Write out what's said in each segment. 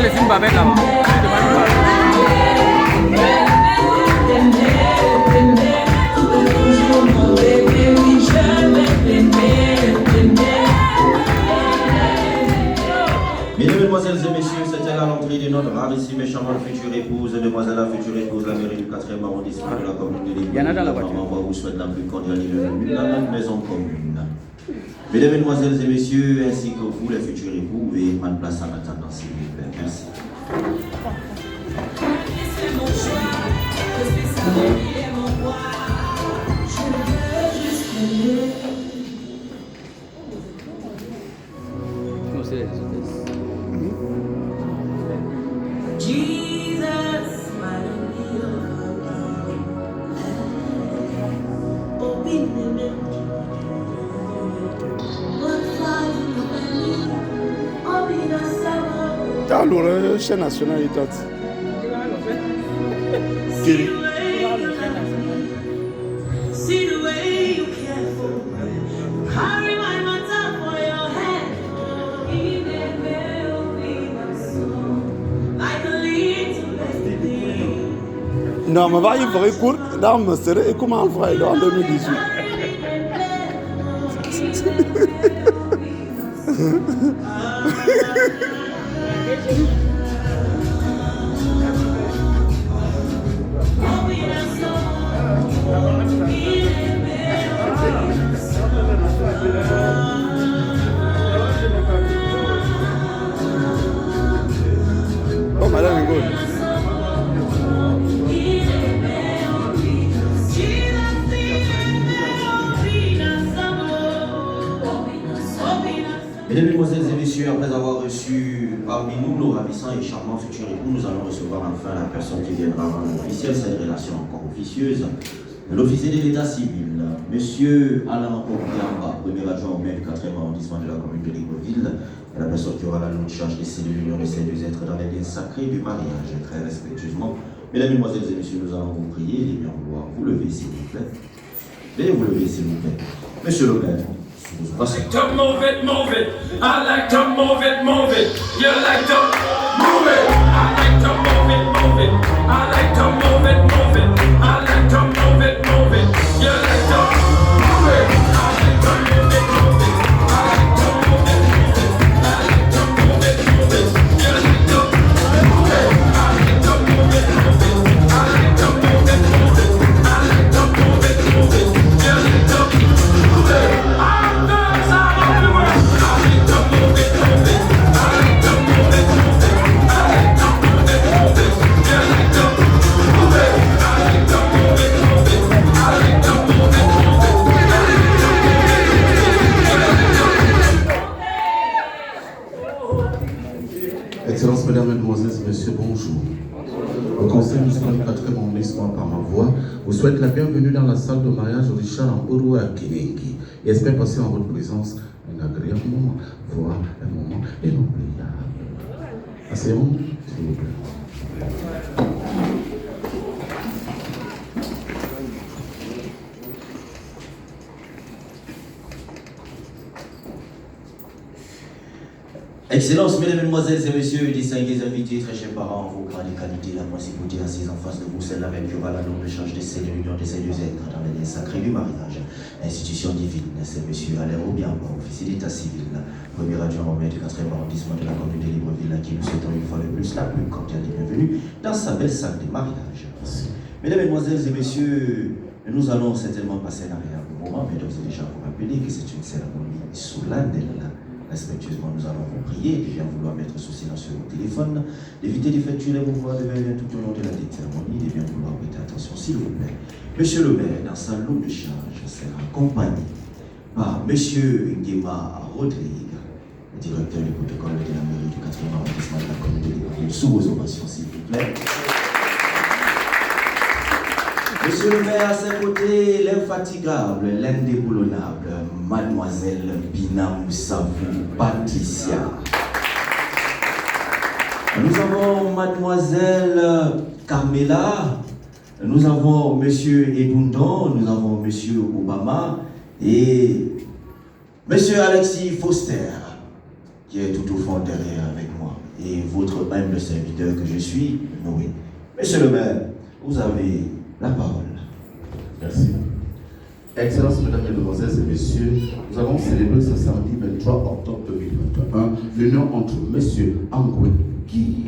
Les films va mettre là-bas. Mesdames, Mesdemoiselles et Messieurs, c'était là l'entrée de notre rarissime et charmante future épouse, demoiselle la future épouse, la mairie du 4e arrondissement de la commune de Libreville. Maman vous souhaite la plus cordiale bienvenue dans notre maison commune. Mesdames, Mesdemoiselles et Messieurs, ainsi que vous, les futurs époux, veuillez prendre place en attendant, s'il vous plaît. Merci. Alors, chaîne nationale est tati. Non, mais va y faire court dans le serré et comment on fera en 2018. Oh, madame Hugo. Mesdames, Mesdemoiselles et Messieurs, après avoir reçu parmi nous nos ravissants et charmants futurs époux, nous allons recevoir enfin la personne qui viendra rendre officielle cette relation encore officieuse. L'officier de l'état civil, Monsieur Alain Obiamba, premier adjoint au maire du 4e arrondissement de la commune de Libreville, est la personne qui aura la lourde charge de sceller l'union de ces deux êtres dans les liens sacrés du mariage. Très respectueusement, Mesdames, Mesdemoiselles et Messieurs, nous allons vous prier, les bien vouloir vous lever s'il vous plaît. Veuillez vous lever s'il vous plaît. Monsieur le maire. I like to move it, move it. I like to move it, move it. You like to move it. I like to move it, move it. I like to move it, move it. I like to move it, move it. You like to move it. I like to move it, move it. I like to move it, move it. I like to move it, move it. You like to move it. I like to move it, move it. I like to move it, move it. I like to move it, move it. You like to move it. Excellences, Mesdames, Mesdemoiselles et Messieurs, bonjour. Le Conseil municipal du 4e arrondissement, par ma voix, vous souhaite la bienvenue dans la salle de mariage Richard Ambourou à Kinengi et espère passer en votre présence un agréable moment, voire un moment inoubliable. Asseyons-nous, s'il vous plaît. Excellences, Mesdames, Mesdemoiselles et Messieurs, distingués invités, très chers parents, vos grandes qualités, la principauté assise en face de vous, c'est la même qui aura la longue échange de ces l'union de ces deux êtres dans les liens sacrés du mariage. Institution divine, c'est Monsieur Alain Obiamba, officier d'état civil, premier adjoint au maire du 4e arrondissement de la commune de Libreville, à qui nous souhaitons une fois de plus la plus cordiale bienvenue dans sa belle salle de mariage. Mesdames, Mesdemoiselles et Messieurs, nous allons certainement passer un agréable moment, mais d'ores et déjà vous rappeler que c'est une cérémonie solennelle. Respectueusement, nous allons vous prier de bien vouloir mettre sous silence sur vos téléphones, d'éviter d'effectuer les mouvements de main tout au long de la cérémonie, de bien vouloir prêter attention, s'il vous plaît. Monsieur le maire, dans sa lourde charge, sera accompagné par Monsieur Nguema Rodrigue, le directeur du protocole de la mairie du 4e arrondissement de la commune de Libreville, sous vos ovations, s'il vous plaît. Monsieur le maire, à ses côtés, l'infatigable, l'indéboulonnable, mademoiselle Binam Savou Patricia. Nous avons mademoiselle Carmela, nous avons monsieur Edundon, nous avons monsieur Obama et monsieur Alexis Foster, qui est tout au fond derrière avec moi, et votre humble serviteur que je suis, Noé. Monsieur le maire, vous avez la parole. Merci. Excellences, mesdames, mesdemoiselles et messieurs, nous allons célébrer ce samedi 23 octobre 2021 l'union entre monsieur Angwe Guy.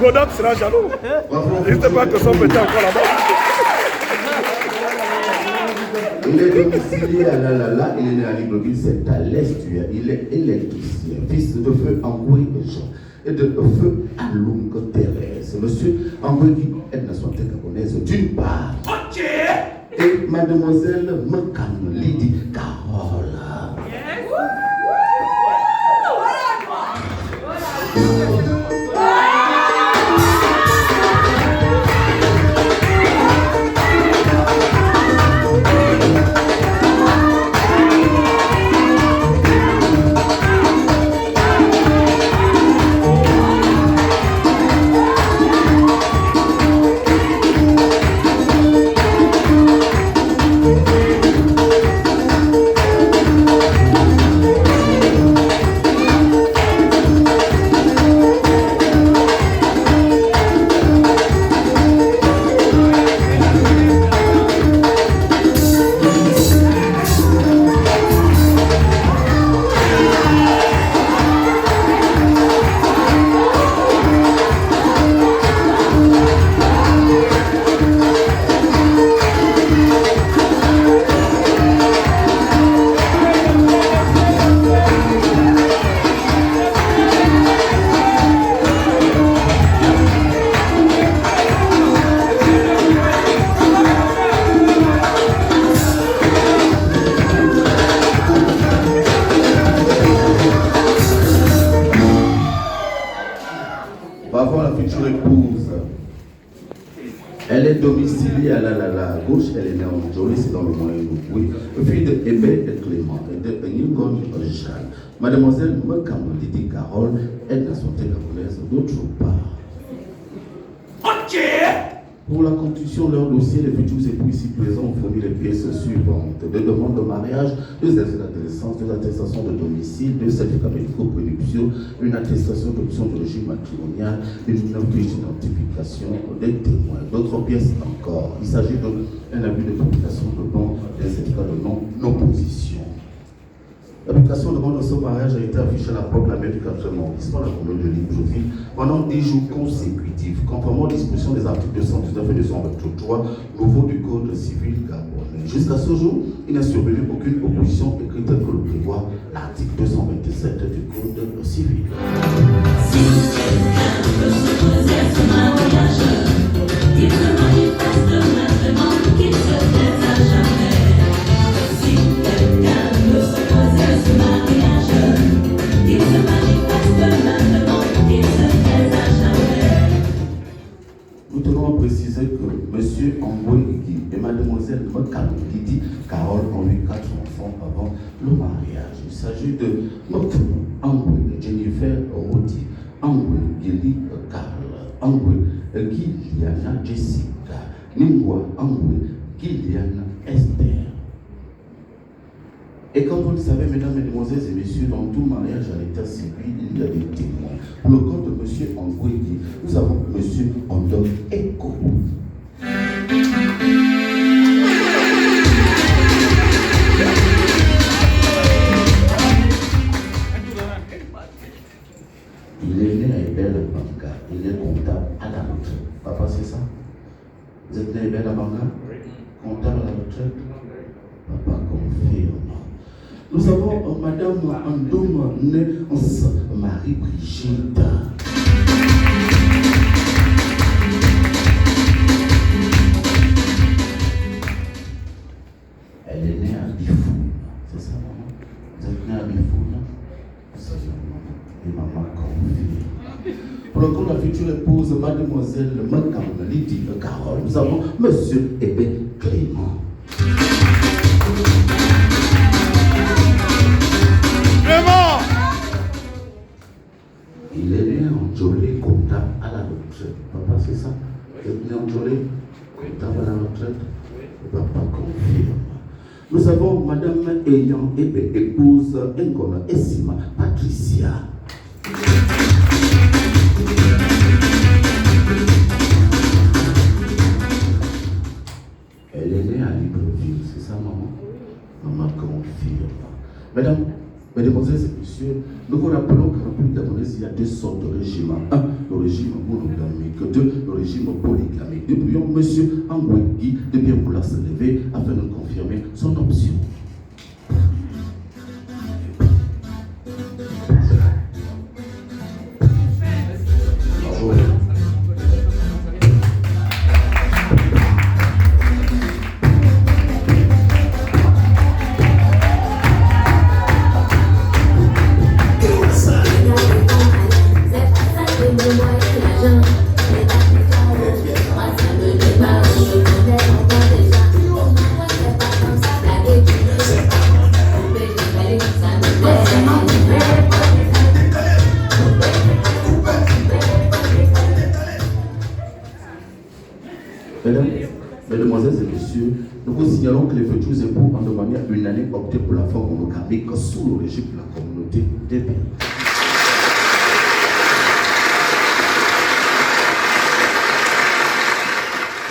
Godot sera jaloux. N'hésitez pas que son petit encore là-bas. Il est domicilié à Lalala, il est né à Libreville, c'est à l'est. Il est électricien, fils de feu Angoué Jean et de feu Alung Thérèse. Monsieur Angoué qui est nationalité gabonaise d'une part. Et mademoiselle Mekam Lydie Carole. Elle est domiciliée à la gauche, elle est née en Jolie, c'est dans le Moyen-Ogooué, fille de Hébé et Clément et de Nilgon Jeanne. Mademoiselle Mekam Lydie Carole est nationalité gabonaise d'autre part. Ok! Pour la constitution de leur dossier, les futurs époux ici présents ont fourni les pièces suivantes: de demande de mariage, deux extraits de naissance, deux attestations de domicile, deux certificats médicaux prénuptiaux, une attestation d'option de régime matrimonial, une fiche d'identification des témoins. D'autres pièces encore. Il s'agit d'un abus de publication de nom, des certificats de non-opposition. L'application de demande de ce mariage a été affichée à la porte de la mairie du 4e arrondissement, la commune de Libreville, pendant 10 jours consécutifs, conformément aux dispositions des articles 219 et 223 nouveaux du Code civil gabonais. Jusqu'à ce jour, il n'a survenu aucune opposition écrite que le prévoit l'article 227 du Code civil. Si quelqu'un veut se poser à ce mariage, qu'il se manifeste maintenant, qu'il se taise à jamais. Si quelqu'un veut se poser à ce mariage, qu'il se manifeste maintenant, qu'il se taise simplement préciser que M. Amboué et Mademoiselle Mokalidi Carole ont eu 4 enfants avant le mariage. Il s'agit de Motu Amboué, Jennifer Rodi, Amboué, Gili Carl, Amboué, Giliana Jessica, Ningwa Amboué, Giliana Esther. Et comme vous le savez, mesdames, mesdemoiselles et messieurs, dans tout mariage à l'état civil, il y a des témoins. Pour le compte de M. Angouégui, nous avons M. Andom Eko. Il est né à Ebel Banga, il est comptable à la retraite. Papa, c'est ça? Vous êtes né à Ebel Banga? Comptable à la retraite? Papa confirme. Nous avons Madame Andom Nance Marie-Brigitte. Elle est née à Bifoun. C'est ça, maman? Vous êtes née à Bifoun? C'est ça, maman. Et maman confirme. Pour le compte de la future épouse, Mademoiselle Makamlidi Carole, nous avons Monsieur Ébé Clément. Il est né en Jolé, comptable à la retraite. Papa, c'est ça? Il est né en Jolé, comptable à la retraite. Papa confirme. Nous avons Madame ayant épouse Ngona Essima Patricia. Elle est née à Libreville, c'est ça, maman? Maman confirme. Mesdames, mesdemoiselles et messieurs, nous vous rappelons qu'en République gabonaise, il y a 2 sortes de régimes. 1, le régime monogamique. 2, le régime polygamique. Nous prions M. Angouégui de bien vouloir se lever afin de confirmer son option. Mesdemoiselles et messieurs, nous vous signalons que les futurs époux ont de manière unanime opté pour la forme monogamique sous le régime de la communauté des pays.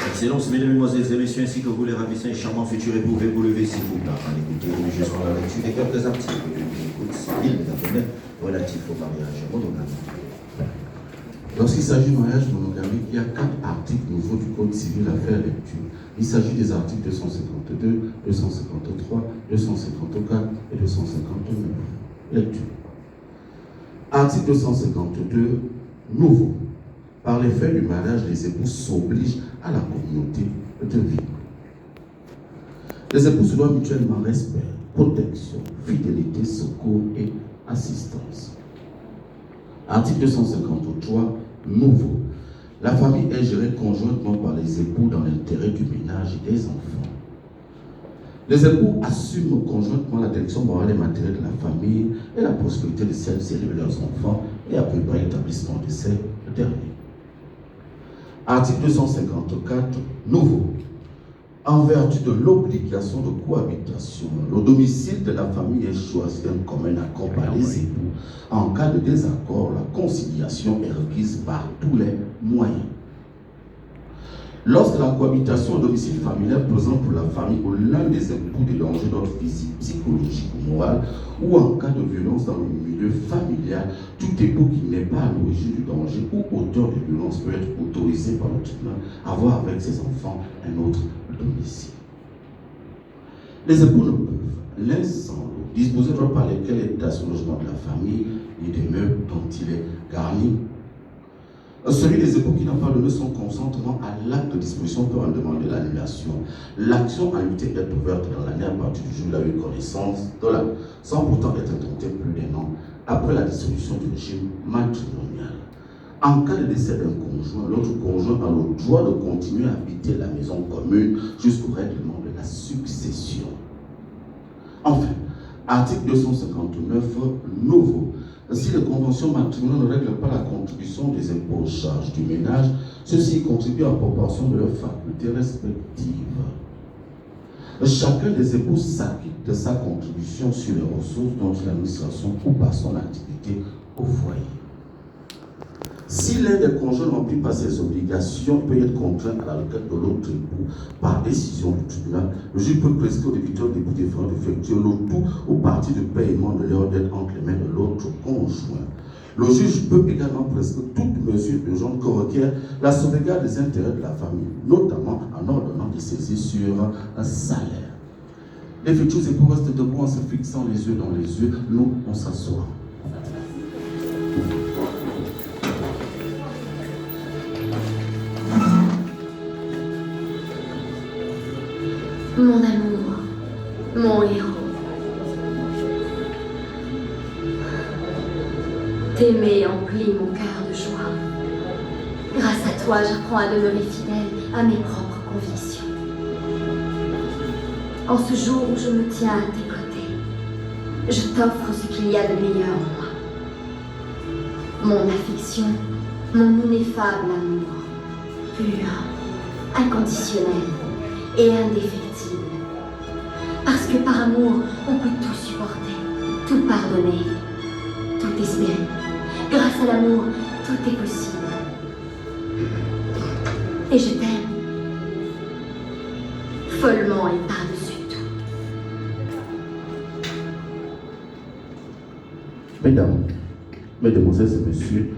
Excellence, mesdames, mesdemoiselles et messieurs, ainsi que vous les ravissants et charmants futurs époux, pouvez vous lever s'il vous plaît, afin d'écouter religieusement la lecture des quelques articles de l'écoute civile relatifs au mariage monogamique. Lorsqu'il s'agit du mariage monogamique, il y a 4 articles nouveaux du Code civil à faire lecture. Il s'agit des articles 252, 253, 254 et 259. Lecture. Article 252, nouveau. Par les faits du mariage, les époux s'obligent à la communauté de vie. Les époux se doivent mutuellement respect, protection, fidélité, secours et assistance. Article 253, nouveau. La famille est gérée conjointement par les époux dans l'intérêt du ménage et des enfants. Les époux assument conjointement la direction morale et matérielle de la famille et la prospérité de celles-ci et de leurs enfants et à préparer l'établissement de ces derniers. Article 254, nouveau. En vertu de l'obligation de cohabitation, le domicile de la famille est choisi d'un commun accord par les époux. En cas de désaccord, la conciliation est requise par tous les moyens. Lorsque la cohabitation au domicile familial présente pour la famille ou l'un des époux des dangers d'ordre physique, psychologique ou moral, ou en cas de violence dans le milieu familial, tout époux qui n'est pas à l'origine du danger ou auteur de violence peut être autorisé par le tribunal à avoir avec ses enfants un autre domicile. Les époux ne peuvent, l'un sans l'autre, disposer de par lesquels est à son logement de la famille et des meubles dont il est garni. Celui des époux qui n'ont pas donné son consentement à l'acte de disposition peut en demander l'annulation. L'action a été ouverte dans l'année à partir du jour où il a eu connaissance de l'acte, sans pourtant être intentée plus d'un an après la dissolution du régime matrimonial. En cas de décès d'un conjoint, l'autre conjoint a le droit de continuer à habiter la maison commune jusqu'au règlement de la succession. Enfin, article 259, nouveau. Si les conventions matrimoniales ne règlent pas la contribution des impôts aux charges du ménage, ceux-ci contribuent en proportion de leurs facultés respectives. Chacun des époux s'acquitte de sa contribution sur les ressources dont l'administration ou par son activité au foyer. Si l'un des conjoints ne remplit pas ses obligations, il peut être contraint à la requête de l'autre époux par décision du tribunal. Le juge peut prescrire au débiteur des bouts différents d'effectuer le tout ou partie du paiement de leur dette entre les mains de l'autre conjoint. Le juge peut également prescrire toute mesure urgente que requiert la sauvegarde des intérêts de la famille, notamment en ordonnant de saisir sur un salaire. Les futurs époux restent debout en se fixant les yeux dans les yeux. Nous, on s'assoit. Mon amour, mon héros. T'aimer emplit mon cœur de joie. Grâce à toi, j'apprends à demeurer fidèle à mes propres convictions. En ce jour où je me tiens à tes côtés, je t'offre ce qu'il y a de meilleur en moi. Mon affection, mon ineffable amour, pur, inconditionnel et indéfectible. Parce que par amour, on peut tout supporter, tout pardonner, tout espérer. Grâce à l'amour, tout est possible. Et je t'aime. Follement et par-dessus tout. Mesdames, mesdemoiselles et messieurs,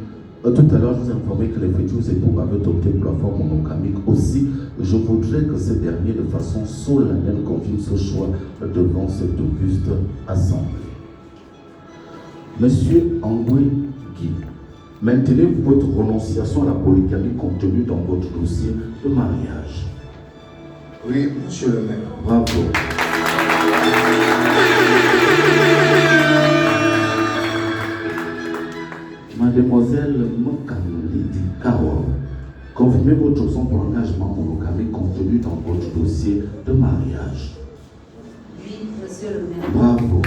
tout à l'heure, je vous ai informé que les futurs époux avaient opté pour la forme monogamique. Aussi, je voudrais que ces derniers, de façon solennelle, confirment ce choix devant cette auguste assemblée. Monsieur Angoué Guy, maintenez-vous votre renonciation à la polygamie contenue dans votre dossier de mariage? Oui, monsieur le maire. Bravo. Mademoiselle Mokamlidi Carole, confirmez votre raison pour l'engagement monogamique contenu dans votre dossier de mariage. Oui, monsieur le maire. Bravo.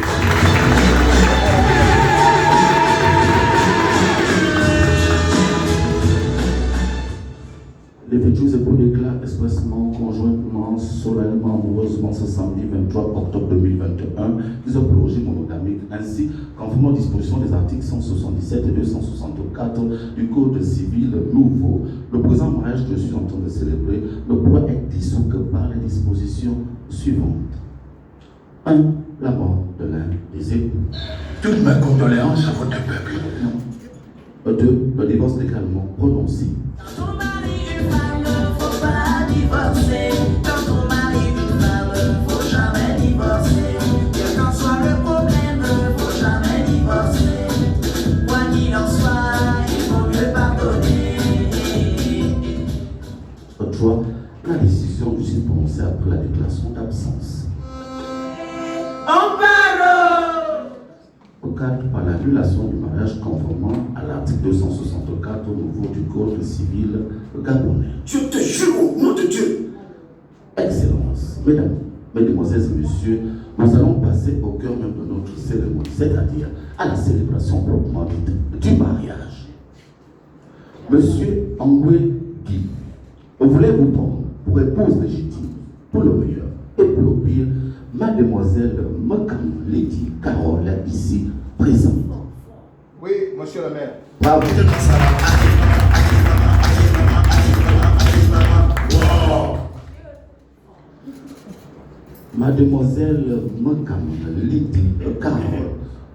Les futurs époux déclarent expressement, conjointement, solennellement, amoureusement ce samedi 23 octobre 2021 qu'ils ont prolongé monogamique. Ainsi, conformément aux dispositions des articles 177 et 264 du Code civil nouveau, le présent mariage que je suis en train de célébrer ne pourra être dissous que par les dispositions suivantes. 1. La mort de l'un des époux. Toutes mes condoléances à votre peuple. 2. Le divorce légalement prononcé. La décision du juge prononcée après la déclaration d'absence. Au cadre par l'annulation du mariage conformément à l'article 264 au nouveau du Code civil gabonais. Je te jure au nom de Dieu. Excellence, mesdames, mesdemoiselles et messieurs, nous allons passer au cœur même de notre cérémonie, c'est-à-dire à la célébration proprement dite du mariage. Monsieur Angoué Guy, voulez-vous prendre pour épouse légitime, pour le meilleur et pour le pire, mademoiselle Mokamlidi Carole, ici présente? Oui, monsieur le maire. Bravo. Mademoiselle Mokamlidi Carole,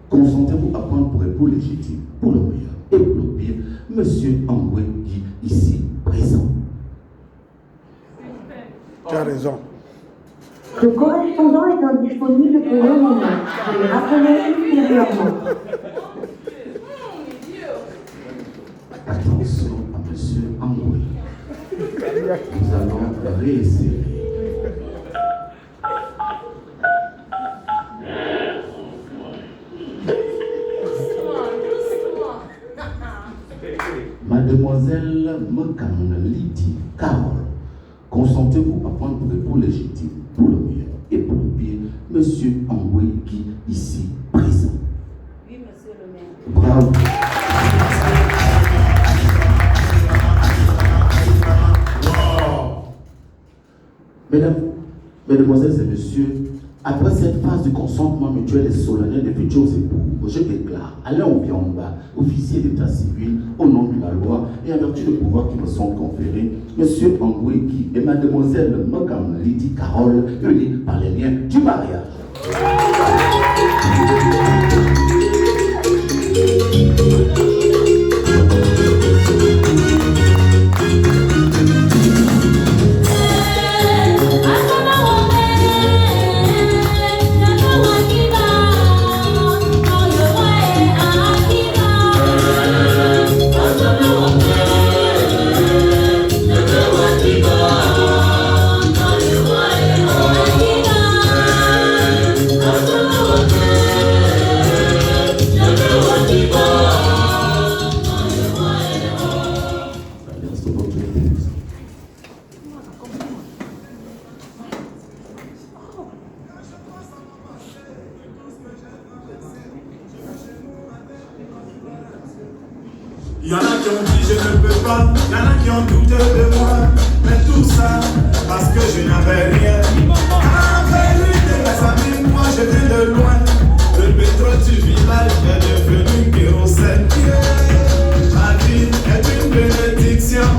consentez-vous à prendre pour époux légitime, pour le meilleur et pour le pire, monsieur Angoué Guy, ici présent? Tu as raison. Le correspondant est indisponible pour le moment. Je le rappellerai ultérieurement. Attention à monsieur Angoué. Nous allons réessayer. Mokam Lydie Carole. Consentez-vous à prendre pour époux légitime, pour le meilleur et pour le pire, Monsieur Angoueki, ici présent. Oui, monsieur le maire. Bravo. Mesdames, Mesdemoiselles et Messieurs, après cette phase de consentement mutuel et solennel des futurs époux, je déclare Alain Obiamba, officier d'état civil, au nom de la loi et en vertu des pouvoirs qui me sont conférés, Monsieur Angoueki et Mademoiselle Mokam Lydie Carole, unis par les liens du mariage. Il y en a qui ont dit je ne peux pas, il y en a qui ont douté de moi, mais tout ça parce que je n'avais rien. Avec lui de mes amis, moi je viens de loin, le pétrole du village est devenu kérosène. Ma vie est une bénédiction,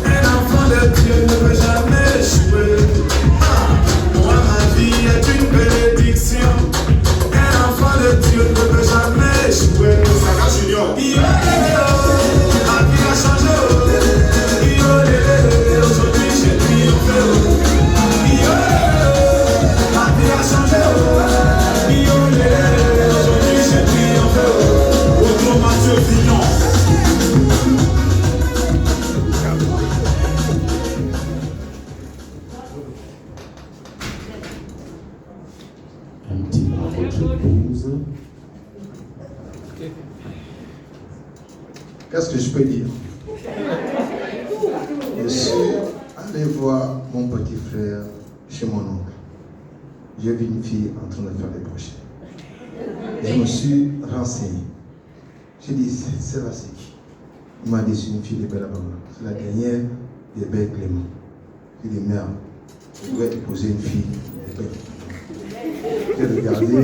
un enfant de Dieu ne peut jamais échouer. Moi ma vie est une bénédiction, un enfant de Dieu ne peut jamais échouer. Saka Junior. Aujourd'hui j'ai triomphé. Ma vie a changé. Aujourd'hui j'ai triomphé. Autrement Mathieu Vignon. Un petit peu à votre épouse. Qu'est-ce que je peux dire? Je suis allé voir mon petit frère chez mon oncle. J'ai vu une fille en train de faire des brochets. Je me suis renseigné. J'ai dit, c'est là, c'est qui? Il m'a dit, c'est une fille de Bellabama. C'est la dernière des Belles Clément. J'ai dit, merde, je pourrais épouser une fille de Belles. J'ai regardé,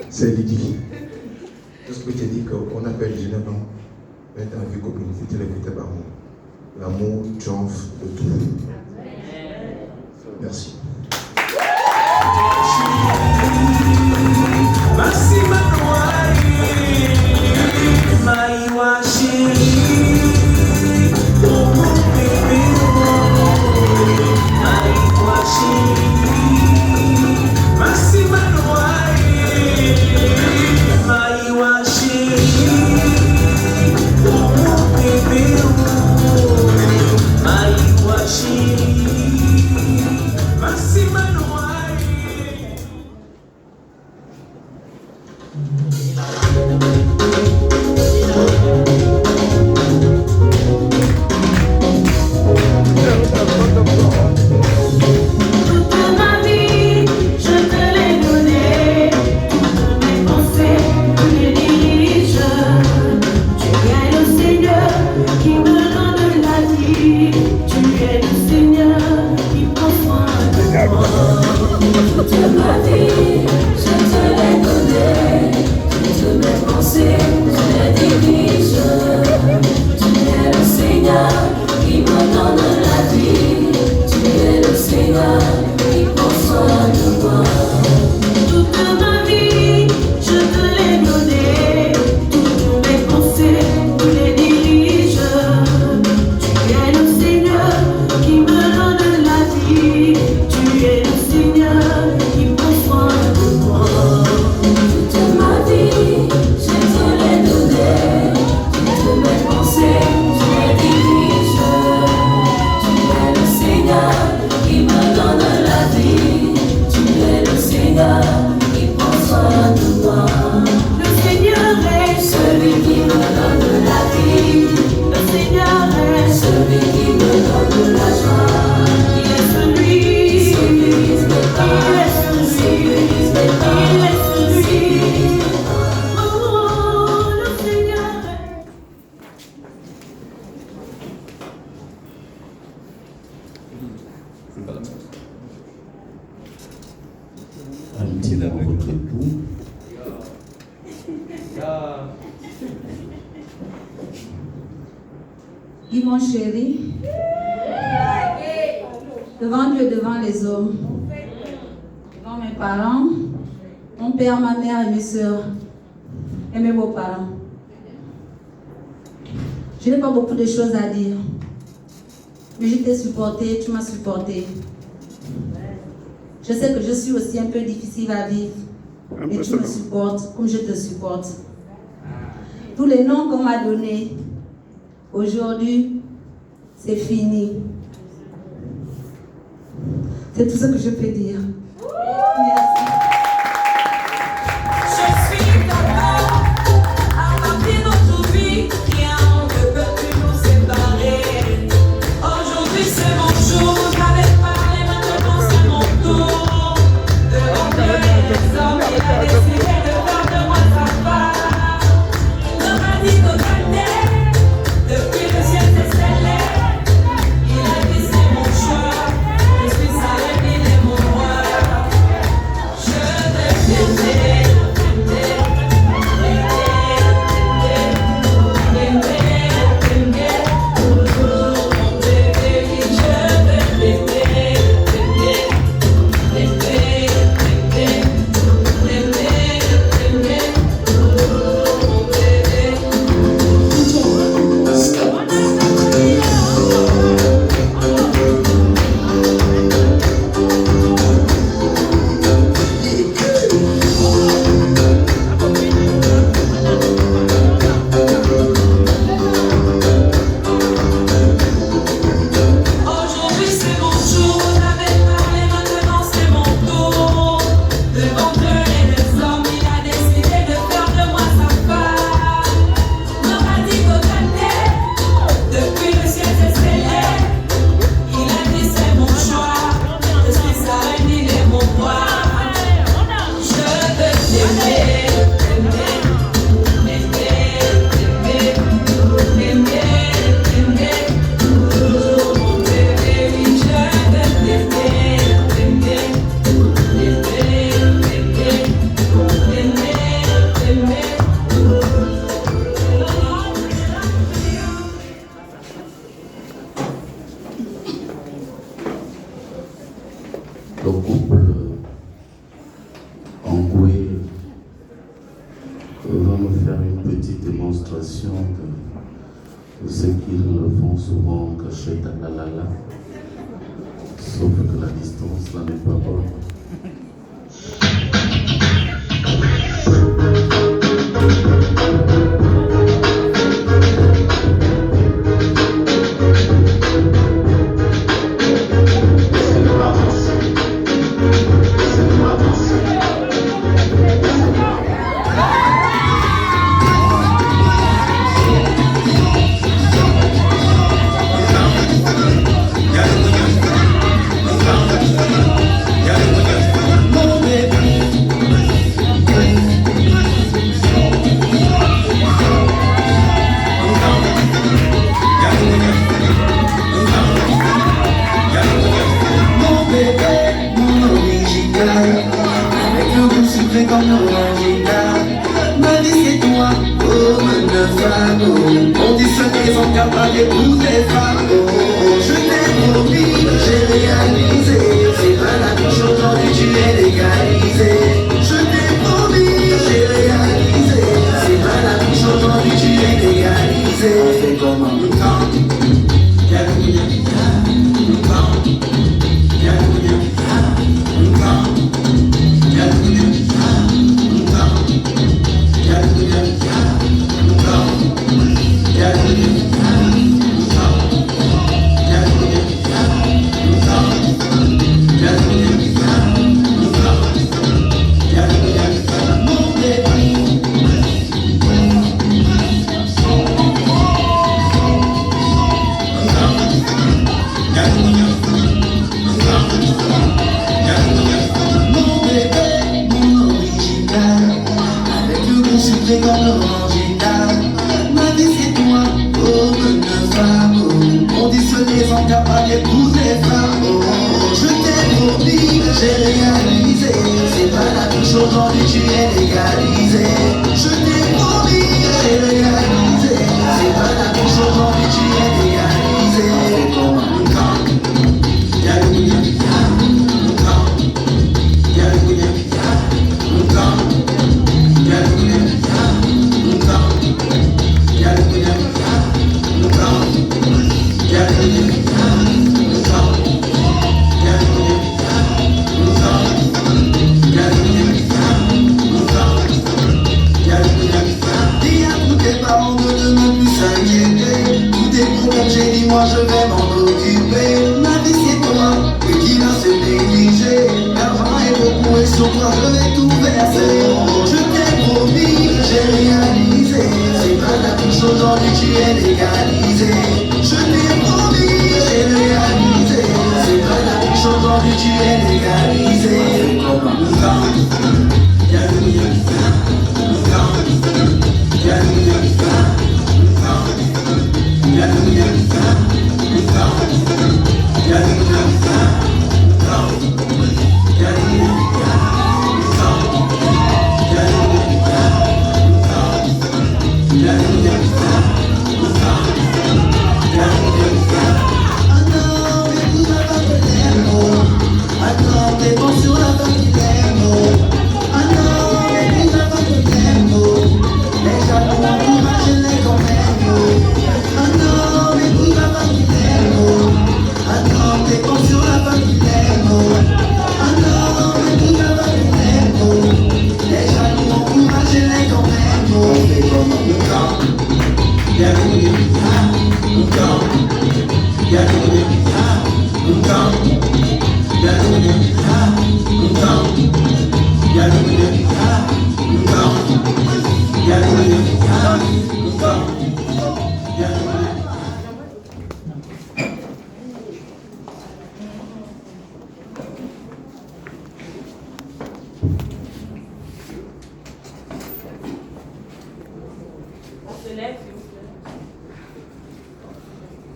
c'est Lydie. Est-ce que tu dis qu'on appelle les jeunes hommes être en vie copine, c'était le critère d'amour. L'amour triomphe de tout. Merci. Merci Maïwa chérie, oh mon bébé, Maïwa chérie, merci Maïwa chérie, oh mon bébé, Maïwa chérie, merci Toute ma vie, je te l'ai donné, toutes mes pensées, je les dirige. celui qui me donne la joie. Il est celui qui me donne la joie. Il est celui. Oh, le Seigneur. Amitié dans votre époux. Dis mon chéri, devant Dieu, devant les hommes, devant mes parents, mon père, ma mère et mes soeurs, et mes beaux-parents. Je n'ai pas beaucoup de choses à dire, mais je t'ai supporté, tu m'as supporté. Je sais que je suis aussi un peu difficile à vivre, et tu me supportes comme je te supporte. Tous les noms qu'on m'a donnés, aujourd'hui, c'est fini. C'est tout ce que je peux dire. Merci. Je suis d'accord à partir notre vie, rien ne peut plus nous séparer. Aujourd'hui c'est mon jour, j'avais parlé, maintenant c'est mon tour. Devant Dieu et les hommes, il a décidé de faire de moi sa femme. Ne m'a dit de calmer, depuis le ciel s'est scellé. Il a dit c'est mon choix, je suis sa reine, il est mon roi. Le couple Angoué va me faire une petite démonstration de ce qu'ils font souvent en cachette à la. Sauf que la distance là n'est pas bonne. conditionnés, incapables d'épouser femme. Oh, je t'ai promis, j'ai réalisé. C'est pas la même chose aujourd'hui, tu es légalisé. Je t'ai promis, j'ai réalisé. C'est pas la même chose aujourd'hui, tu es légalisé. Moi je vais m'en occuper. Ma vie c'est toi, mais qui va se négliger? L'argent est beaucoup et sur toi je vais tout verser. Je t'ai promis, j'ai réalisé. C'est pas la même chose aujourd'hui, tu es légalisé. Je t'ai promis, j'ai réalisé. C'est pas la même chose aujourd'hui, tu es légalisé.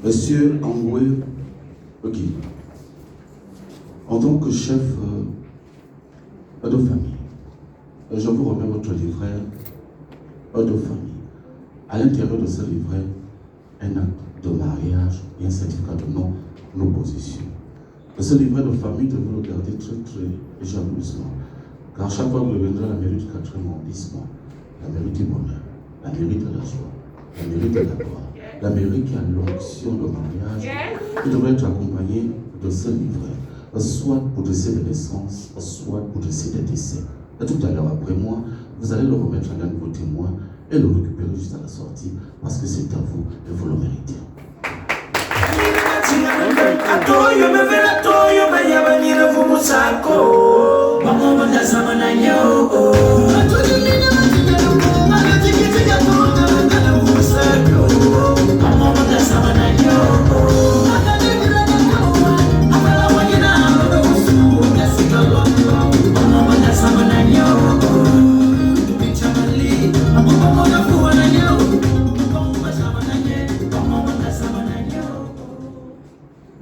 Monsieur Angoué, ok. En tant que chef de famille, je vous remets votre livret de famille. À l'intérieur de ce livret, un acte de mariage et un certificat de non-opposition. Ce livret de famille, devez le garder très jalousement. Car chaque fois que vous reviendrez à la mairie du 4e arrondissement, la mairie du bonheur, la mairie de la joie, la mairie de la gloire, la mairie qui a l'onction de mariage, qui devrait être accompagnée de ce livret, soit pour décès de naissance, soit pour décès de décès. Et tout à l'heure, après moi, vous allez le remettre à l'un de vos témoins et le récupérer juste à la sortie, parce que c'est à vous et vous le méritez.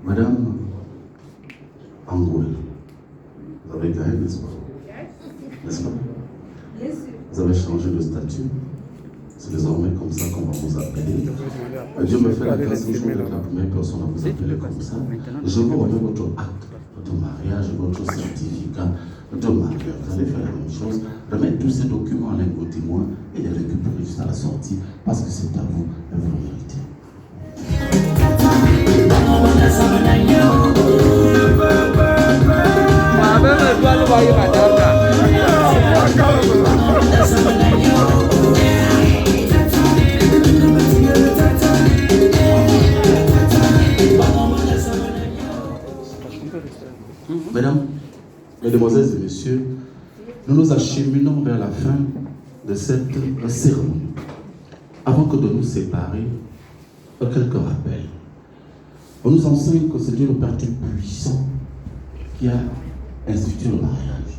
Madame Angoué, vous avez gagné, n'est-ce pas? N'est-ce pas? Vous avez changé de statut. C'est désormais comme ça qu'on va vous appeler. Dieu me fait la grâce que je suis la première personne à vous appeler comme ça. Je vous remets votre acte de mariage, votre certificat de mariage. Vous allez faire la même chose, remettre tous ces documents à l'un de vos témoins et les récupérer juste à la sortie, parce que c'est à vous et vous le méritez. Mesdames, Mesdemoiselles et Messieurs, nous nous acheminons vers la fin de cette cérémonie. Avant que de nous séparer, quelques rappels. On nous enseigne que c'est Dieu le Père Tout-Puissant qui a institué le mariage.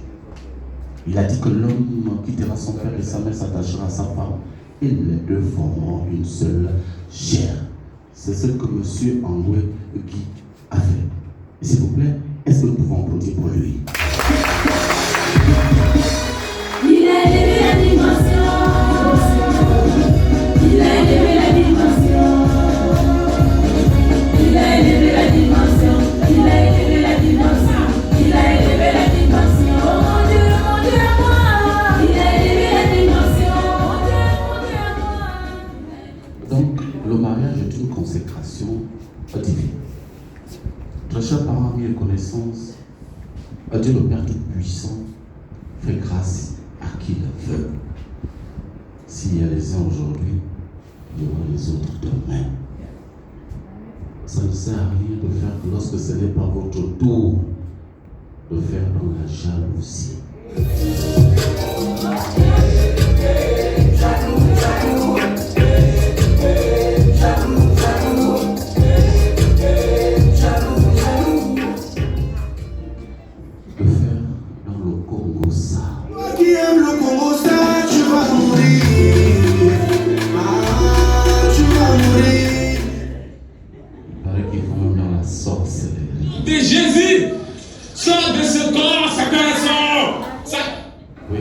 Il a dit que l'homme quittera son père et sa mère, s'attachera à sa femme, et les deux formeront une seule chair. c'est ce que M. Andoué Guy a fait. Et s'il vous plaît, est-ce que nous pouvons applaudir pour lui? Il a élevé la dimension. Il a élevé la dimension. Il a élevé la dimension. Il a élevé la dimension. Il a élevé la dimension. Oh mon Dieu à moi. Il a élevé la dimension. Mon Dieu à moi. Donc, le mariage est une consécration divine. Très chers parents, amis et connaissances, Dieu le Père Tout-Puissant fait grâce à qui il veut. S'il y a les uns aujourd'hui, il y aura les autres demain. Ça ne sert à rien de faire lorsque ce n'est pas votre tour de faire dans la jalousie. Qui aime le Congo, ça, tu vas mourir. Ah, tu vas mourir. Il paraît qu'ils font même dans la sorcellerie. De Jésus, sors de ce corps, Satan. Oui,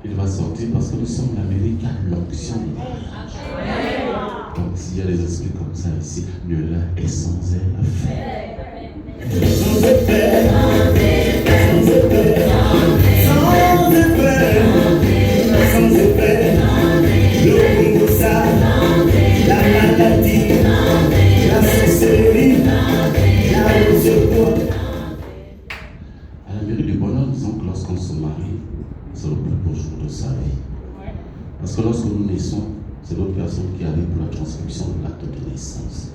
il va sortir parce que nous sommes l'Amérique à l'onction du mariage. Donc s'il y a des esprits comme ça ici, nul est sans effet. Sans effet, sans effet, sans effet, sans effet. Le Congo, ça, la maladie, la sorcellerie, la rose. À la mairie du bonheur, disons que lorsqu'on se marie, c'est le plus beau jour de sa vie. Parce que lorsque nous naissons, c'est l'autre personne qui arrive pour la transcription de l'acte de naissance.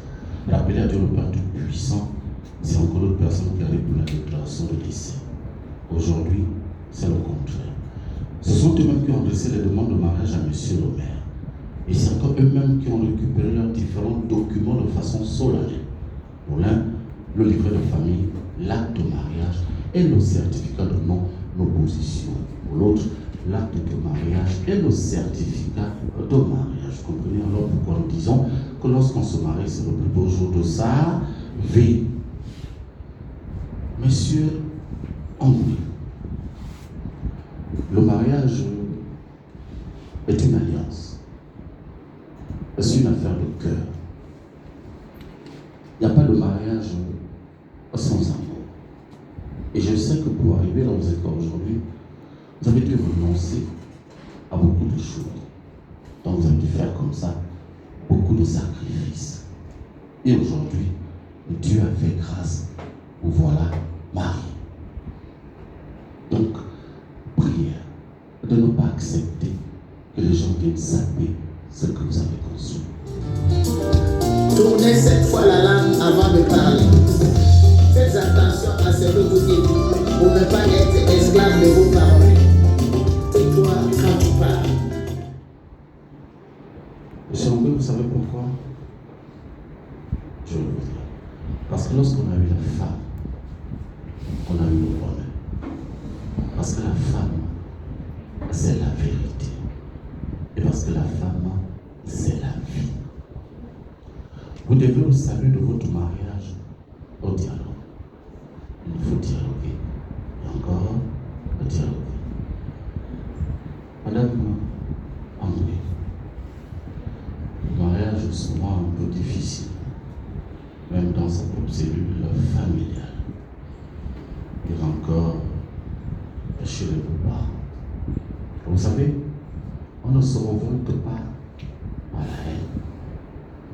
Et appeler à Dieu le Père Tout-Puissant, c'est encore l'autre personne qui arrive pour la déclaration de décès. Aujourd'hui, c'est le contraire. Ce sont eux-mêmes qui ont adressé les demandes de mariage à Monsieur le maire. Et c'est encore eux-mêmes qui ont récupéré leurs différents documents de façon solennelle. Pour l'un, le livret de famille, l'acte de mariage et le certificat de non-opposition. Pour l'autre, l'acte de mariage et le certificat de mariage. Vous comprenez alors pourquoi nous disons que lorsqu'on se marie, c'est le plus beau jour de sa vie. Monsieur Andoué, le mariage est une alliance. C'est une affaire de cœur. Il n'y a pas de mariage sans amour. Et je sais que pour arriver là où vous êtes aujourd'hui, vous avez dû renoncer à beaucoup de choses. Donc vous avez dû faire comme ça beaucoup de sacrifices. Et aujourd'hui, Dieu a fait grâce. Vous voilà mariés. Donc, prière de ne pas accepter que les gens viennent saper ce que vous avez construit. Tournez cette fois la langue avant de parler. Faites attention à ce que vous dites pour ne pas être esclave de vos paroles. Tais-toi quand tu parles. Monsieur Andoué, vous savez pourquoi? Je vais vous dire. Parce que lorsqu'on a eu la femme, on a eu le bonheur. Parce que la femme, c'est la vérité. Et parce que la femme, c'est la vie. Vous devez le salut de votre mariage au dialogue. Il faut dialoguer. Et encore, dialoguer. Madame Andoué, le mariage est souvent un peu difficile, même dans sa propre cellule familiale. Et encore, chez les parents. Vous savez, on ne se révolte pas par la haine,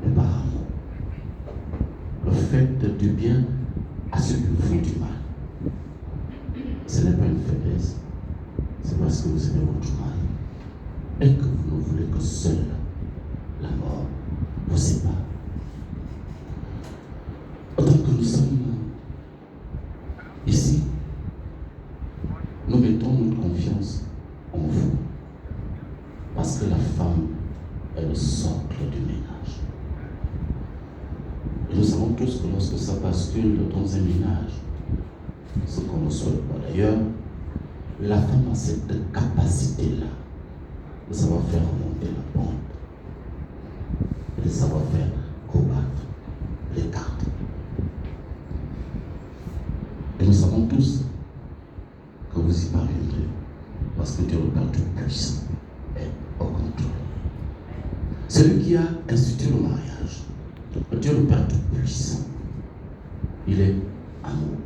mais par amour. Faites du bien à ceux qui vous font du mal. Ce n'est pas une faiblesse, c'est parce que vous aimez votre mari et que vous ne voulez que seule la mort vous sépare. Autant que nous sommes ici, nous mettons notre confiance en vous. Parce que la femme est le socle du ménage. Et nous savons tous que lorsque ça bascule dans un ménage, ce qu'on ne souhaite pas d'ailleurs, la femme a cette capacité-là de savoir faire remonter la pente et de savoir faire combattre Et nous savons tous que vous y parviendrez. Parce que Dieu le Père Tout-Puissant est au contrôle. Celui qui a institué le mariage, Dieu le Père Tout-Puissant, il est amour.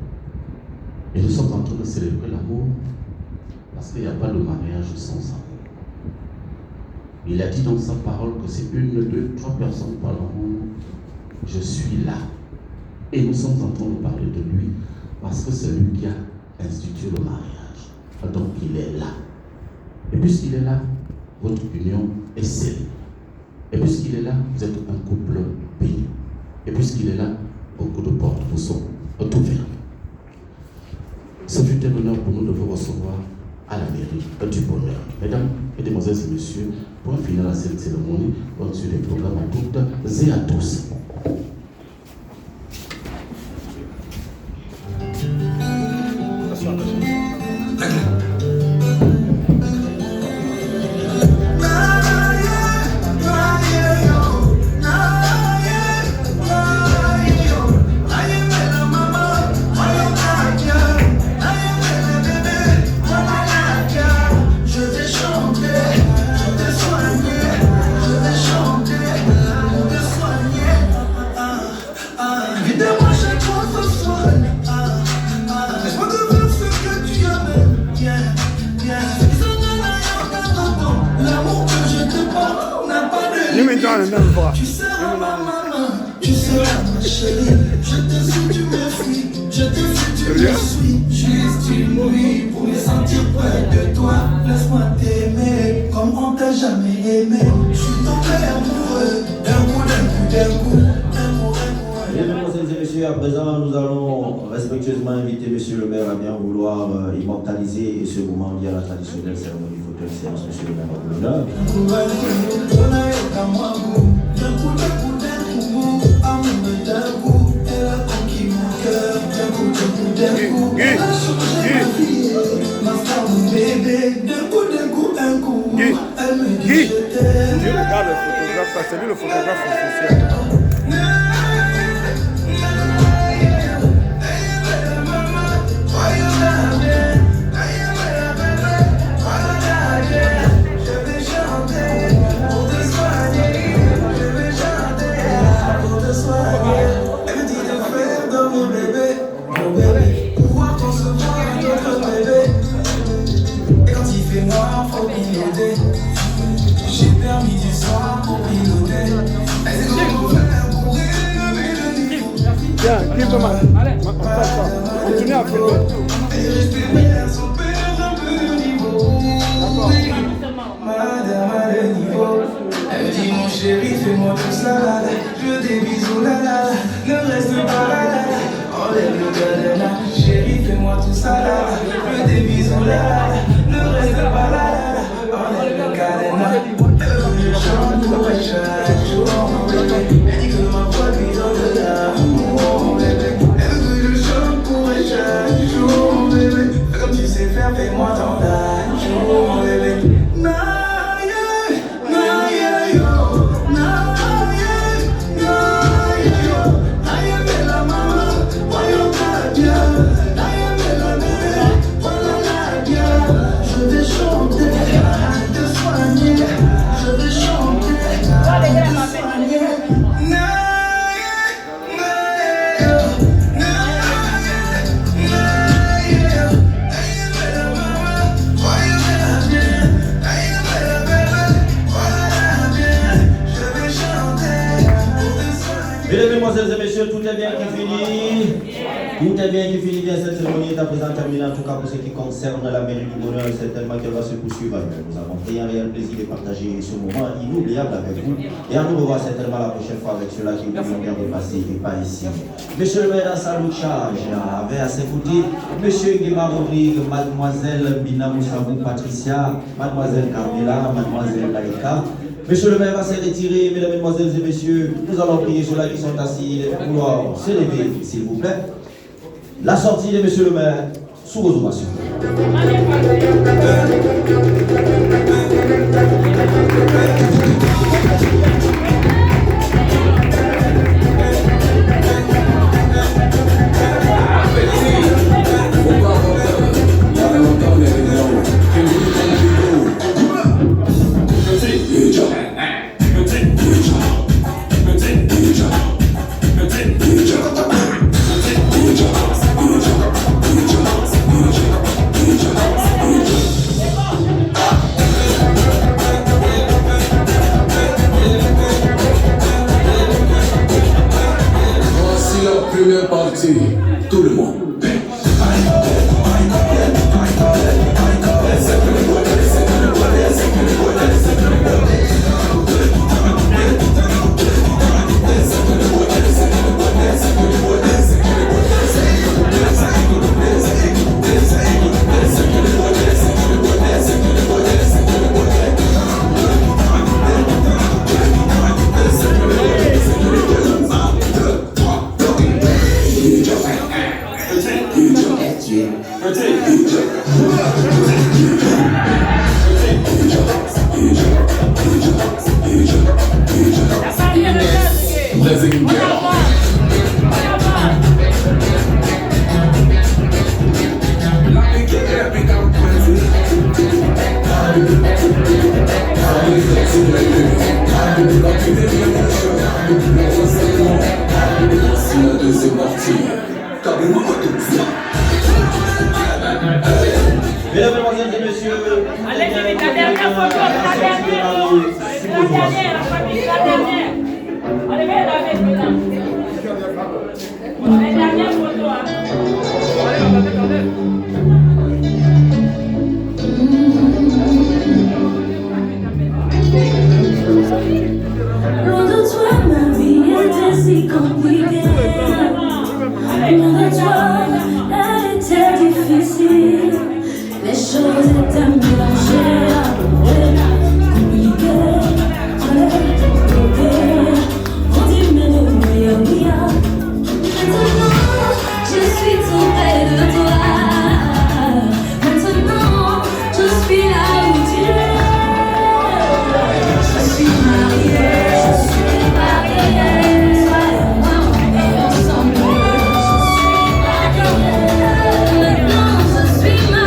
Et nous sommes en train de célébrer l'amour parce qu'il n'y a pas de mariage sans amour. Il a dit dans sa parole que c'est 1, 2, 3 personnes par l'amour. Je suis là. Et nous sommes en train de parler de lui parce que c'est lui qui a institué le mariage. Donc il est là. Et puisqu'il est là, votre union est scellée. Et puisqu'il est là, vous êtes un couple béni. Et puisqu'il est là, beaucoup de portes vous sont ouvertes. Ce fut un honneur pour nous de vous recevoir à la mairie du bonheur. Mesdames, mesdemoiselles et messieurs, pour finir la cérémonie, on suit les programmes à toutes et à tous. Tu seras ma maman, tu seras ma chérie. Je te suis, tu me fuis. Je te suis, tu me suis. Juste une nuit pour me sentir près de toi. Laisse-moi t'aimer comme on t'a jamais aimé. Je suis tombé amoureux d'un coup, d'un coup, d'un coup. Mesdames et messieurs, à présent, nous allons respectueusement inviter Monsieur le maire à bien vouloir immortaliser ce moment lié à la traditionnelle cérémonie du fauteuil séance. Monsieur le maire à l'honneur. Guy, Dieu regarde le photographe, c'est lui le photographe officiel. J'ai permis du soir pour piloter. Tiens, qui peut m'aider? Continuez à filmer. Elle me dit mon chéri, fais-moi tout ça. Je veux des bisous, là là. Ne reste pas là là. Enlève le cadenas. Chéri, fais-moi tout ça là. Je veux des bisous, là là. Ne reste pas là là. Enlève le cadenas. Je chante pour elle chaque jour, mon bébé. Elle dit que ma voix lui donne de l'amour, mon bébé. Elle veut que je chante pour elle chaque jour, mon bébé. Comme tu sais faire, fais-moi ton jour, mon bébé. Mesdames et messieurs, tout est bien qui finit. Tout est bien qui finit. Bien, cette cérémonie est à présent terminée. En tout cas, pour ce qui concerne la mairie du bonheur, certainement qu'elle va se poursuivre. Nous avons pris un réel plaisir de partager ce moment inoubliable avec vous. Et à nous revoir certainement la prochaine fois avec ceux-là qui nous ont bien repassé et pas ici. Monsieur le maire, sa charge avait à ses côtés Monsieur Guéma Rodrigue, Mademoiselle Bina Moussabou Patricia, Mademoiselle Carmela, Mademoiselle Laïka. Monsieur le maire va se retirer, mesdames, mesdemoiselles et messieurs. Nous allons prier ceux-là qui sont assis de vouloir se lever, s'il vous plaît. La sortie de monsieur le maire sous vos ovations. film est parti, tout le monde. Mesdames, Mesdemoiselles et Messieurs, allez, la dernière photo, la dernière. Allez, viens là avec nous là. La dernière photo, hein. Loin de toi, ma vie était si compliquée. Loin de toi, elle était difficile. Les choses étaient mélangées, compliquées, on dit mais le meilleur bien. Maintenant, je suis tout près de toi. Maintenant, je suis là où tu es. Je suis mariée, toi et moi, on est ensemble. Je suis mariée, maintenant je suis mariée.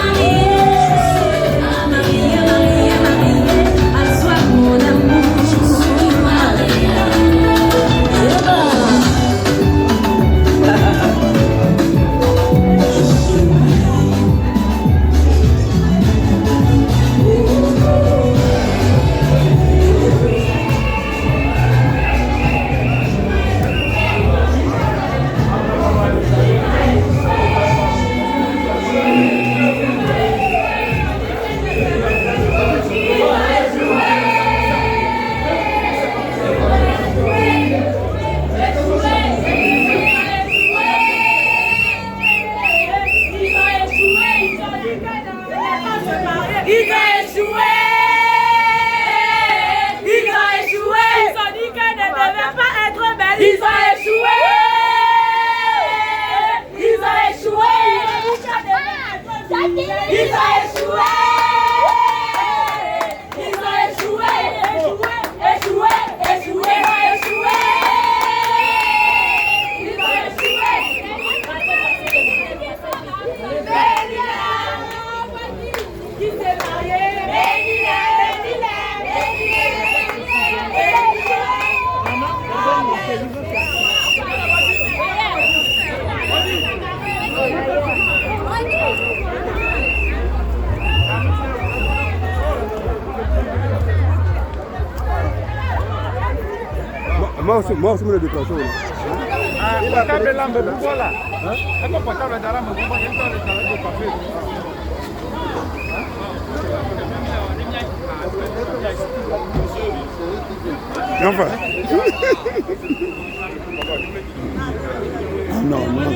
Moi aussi, je me déplace. Il a fait l'âme de pouvoir là. C'est pas portable de l'âme de pouvoir. Il y a un travail de papier. Enfin. Ah non, non.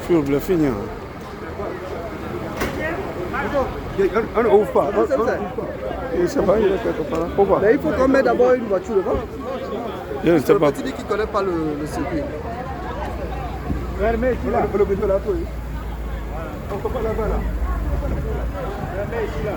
Sur le finir. On n'ouvre pas. Je ne sais pas, il est quelque part là. Pourquoi? Mais il faut qu'on mette d'abord une voiture devant. Je ne sais pas. Tu dis qu'il ne connaît pas le circuit. Mais il faut le mettre là, toi. On ne peut pas là-bas là. Mais ici là.